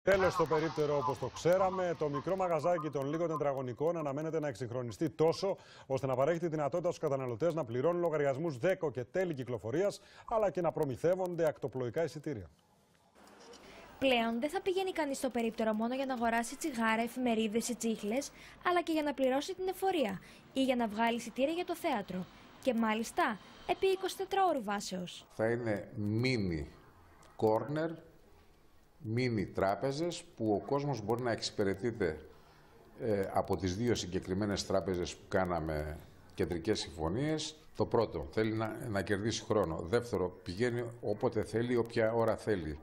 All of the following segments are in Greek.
Τέλος στο περίπτερο όπως το ξέραμε. Το μικρό μαγαζάκι των λίγων τετραγωνικών αναμένεται να εξυγχρονιστεί τόσο ώστε να παρέχει τη δυνατότητα στους καταναλωτές να πληρώνουν λογαριασμούς ΔΕΚΟ και τέλη κυκλοφορίας, αλλά και να προμηθεύονται ακτοπλοϊκά εισιτήρια. Πλέον δεν θα πηγαίνει κανείς στο περίπτερο μόνο για να αγοράσει τσιγάρα, εφημερίδες ή τσίχλες, αλλά και για να πληρώσει την εφορία ή για να βγάλει εισιτήρια για το θέατρο. Και μάλιστα επί 24 ώρου βάσεως. Θα είναι mini corner, mini τράπεζες που ο κόσμος μπορεί να εξυπηρετείται από τις δύο συγκεκριμένες τράπεζες που κάναμε κεντρικές συμφωνίες. Το πρώτο, θέλει να κερδίσει χρόνο. Δεύτερο, πηγαίνει όποτε θέλει, όποια ώρα θέλει.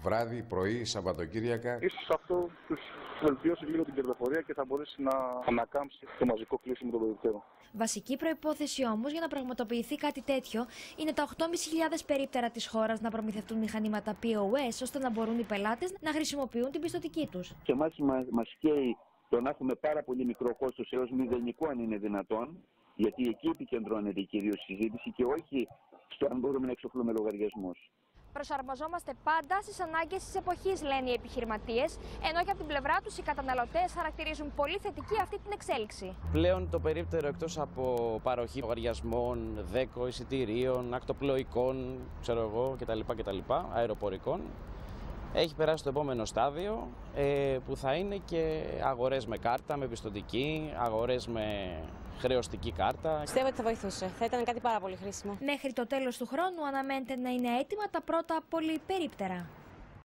Βράδυ, πρωί, Σαββατοκύριακα. Ίσως αυτό τους βελτιώσει λίγο την κερδοφορία και θα μπορέσει να ανακάμψει το μαζικό κλείσιμο των περιπτέρων. Βασική προϋπόθεση όμως για να πραγματοποιηθεί κάτι τέτοιο είναι τα 8.500 περίπτερα της χώρας να προμηθευτούν μηχανήματα POS, ώστε να μπορούν οι πελάτες να χρησιμοποιούν την πιστωτική τους. Και μας καίει το να έχουμε πάρα πολύ μικρό κόστος έως μηδενικό αν είναι δυνατόν, γιατί εκεί επικεντρώνεται κυρίως η συζήτηση και όχι στο αν μπορούμε να εξοφλούμε λογαριασμούς. Προσαρμοζόμαστε πάντα στις ανάγκες της εποχής, λένε οι επιχειρηματίες, ενώ και από την πλευρά τους οι καταναλωτές χαρακτηρίζουν πολύ θετική αυτή την εξέλιξη. Πλέον το περίπτερο, εκτός από παροχή λογαριασμών, ΔΕΚΟ, εισιτηρίων, ακτοπλοϊκών, κτλ, αεροπορικών, έχει περάσει στο επόμενο στάδιο που θα είναι και αγορές με κάρτα, με πιστωτική, αγορές με χρεωστική κάρτα. Πιστεύω ότι θα βοηθούσε. Θα ήταν κάτι πάρα πολύ χρήσιμο. Μέχρι το τέλος του χρόνου αναμένεται να είναι έτοιμα τα πρώτα πολυperίπτερα.